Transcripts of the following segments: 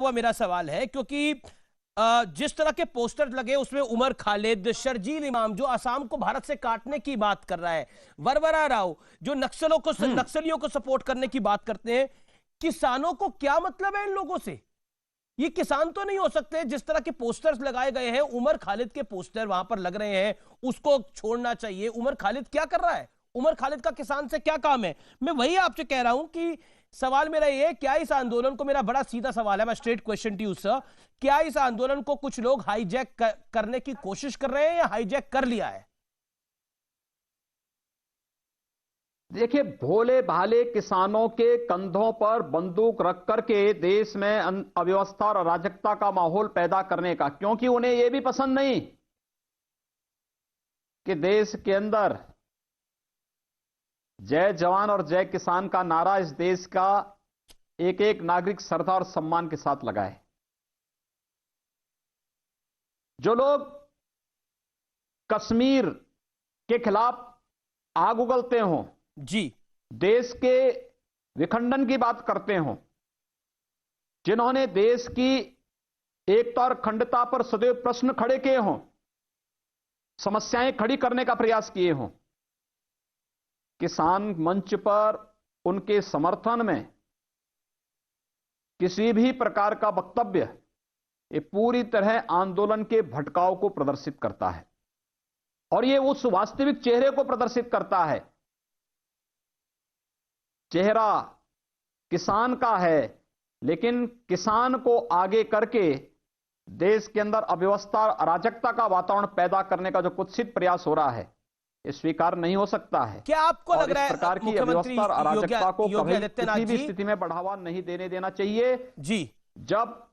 हुआ मेरा सवाल है, क्योंकि जिस तरह के पोस्टर लगे उसमें उमर खालिद, शर्जील इमाम जो असम को भारत से काटने की बात कर रहा है, वरवरा राव जो नक्सलियों को सपोर्ट करने की बात करते हैं, किसानों को क्या मतलब है इन लोगों से? ये किसान तो नहीं हो सकते। जिस तरह के पोस्टर्स लगाए गए हैं, उमर खालिद के पोस्टर वहां पर लग रहे हैं, उसको छोड़ना चाहिए। उमर खालिद क्या कर रहा है? उमर खालिद का किसान से क्या काम है? मैं वही आपसे कह रहा हूं कि सवाल मेरा ये, क्या इस आंदोलन को, मेरा बड़ा सीधा सवाल है, मैं straight question to you sir, क्या इस आंदोलन को कुछ लोग हाईजैक करने की कोशिश कर रहे हैं या हाईजैक कर लिया है? देखिए, भोले भाले किसानों के कंधों पर बंदूक रख करके देश में अव्यवस्था और अराजकता का माहौल पैदा करने का, क्योंकि उन्हें यह भी पसंद नहीं कि देश के अंदर जय जवान और जय किसान का नारा इस देश का एक एक नागरिक श्रद्धा और सम्मान के साथ लगाए। जो लोग कश्मीर के खिलाफ आग उगलते हों, जी, देश के विखंडन की बात करते हों, जिन्होंने देश की एकता और अखंडता पर सदैव प्रश्न खड़े किए हों, समस्याएं खड़ी करने का प्रयास किए हों, किसान मंच पर उनके समर्थन में किसी भी प्रकार का वक्तव्य ये पूरी तरह आंदोलन के भटकाव को प्रदर्शित करता है और ये उस वास्तविक चेहरे को प्रदर्शित करता है। चेहरा किसान का है, लेकिन किसान को आगे करके देश के अंदर अव्यवस्था और अराजकता का वातावरण पैदा करने का जो कुत्सित प्रयास हो रहा है, ये स्वीकार नहीं हो सकता है। क्या आपको लग रहा है इस प्रकार की अव्यवस्था और अराजकता को कभी किसी भी स्थिति में बढ़ावा नहीं देना चाहिए जी? जब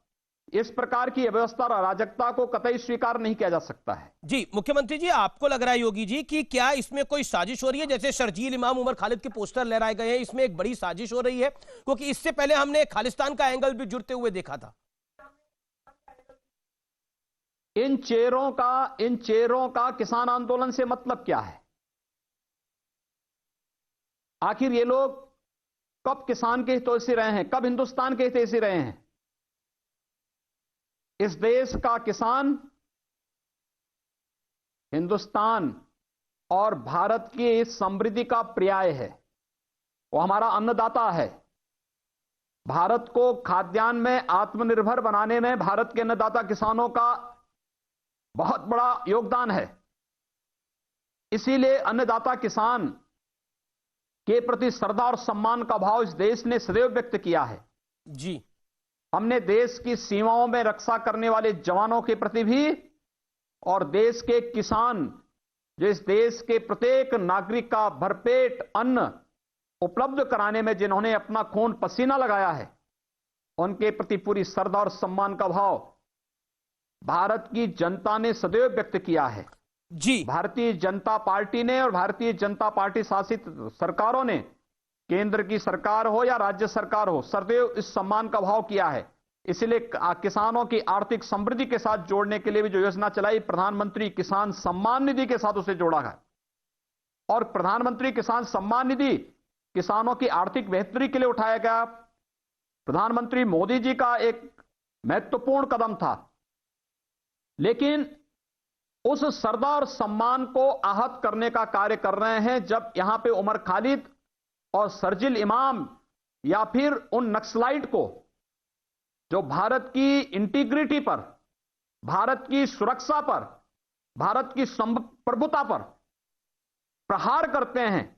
इस प्रकार की अव्यवस्था और अराजकता को कतई स्वीकार नहीं किया जा सकता है। जी मुख्यमंत्री जी, आपको लग रहा है योगी जी कि क्या इसमें कोई साजिश हो रही है? जैसे शर्जील इमाम, उमर खालिद के पोस्टर लहराए गए हैं, इसमें एक बड़ी साजिश हो रही है, क्योंकि इससे पहले हमने खालिस्तान का एंगल भी जुड़ते हुए देखा था। इन चेहरों का किसान आंदोलन से मतलब क्या है? आखिर ये लोग कब किसान के हितैषी रहे हैं, कब हिंदुस्तान के हितैषी रहे हैं? इस देश का किसान हिंदुस्तान और भारत की समृद्धि का पर्याय है। वो हमारा अन्नदाता है। भारत को खाद्यान्न में आत्मनिर्भर बनाने में भारत के अन्नदाता किसानों का बहुत बड़ा योगदान है। इसीलिए अन्नदाता किसान के प्रति श्रद्धा और सम्मान का भाव इस देश ने सदैव व्यक्त किया है। जी, हमने देश की सीमाओं में रक्षा करने वाले जवानों के प्रति भी और देश के किसान जो इस देश के प्रत्येक नागरिक का भरपेट अन्न उपलब्ध कराने में जिन्होंने अपना खून पसीना लगाया है, उनके प्रति पूरी श्रद्धा और सम्मान का भाव भारत की जनता ने सदैव व्यक्त किया है। जी, भारतीय जनता पार्टी ने और भारतीय जनता पार्टी शासित सरकारों ने, केंद्र की सरकार हो या राज्य सरकार हो, सदैव इस सम्मान का भाव किया है। इसलिए किसानों की आर्थिक समृद्धि के साथ जोड़ने के लिए भी जो योजना चलाई, प्रधानमंत्री किसान सम्मान निधि के साथ उसे जोड़ा गया और प्रधानमंत्री किसान सम्मान निधि किसानों की आर्थिक बेहतरी के लिए उठाया गया प्रधानमंत्री मोदी जी का एक महत्वपूर्ण कदम था। लेकिन उस श्रद्धा और सम्मान को आहत करने का कार्य कर रहे हैं जब यहां पे उमर खालिद और शर्जील इमाम या फिर उन नक्सलाइट को जो भारत की इंटीग्रिटी पर, भारत की सुरक्षा पर, भारत की प्रभुता पर प्रहार करते हैं,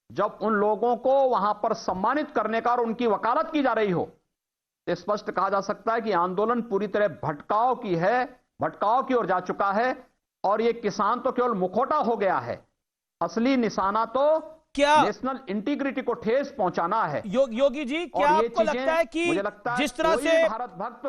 जब उन लोगों को वहां पर सम्मानित करने का और उनकी वकालत की जा रही हो, तो स्पष्ट कहा जा सकता है कि आंदोलन पूरी तरह भटकाव की ओर जा चुका है और यह किसान तो केवल मुखौटा हो गया है। असली निशाना तो क्या नेशनल इंटीग्रिटी को ठेस पहुंचाना है। योगी जी, क्या आपको लगता है कि मुझे लगता है जिस तरह से भारत भक्त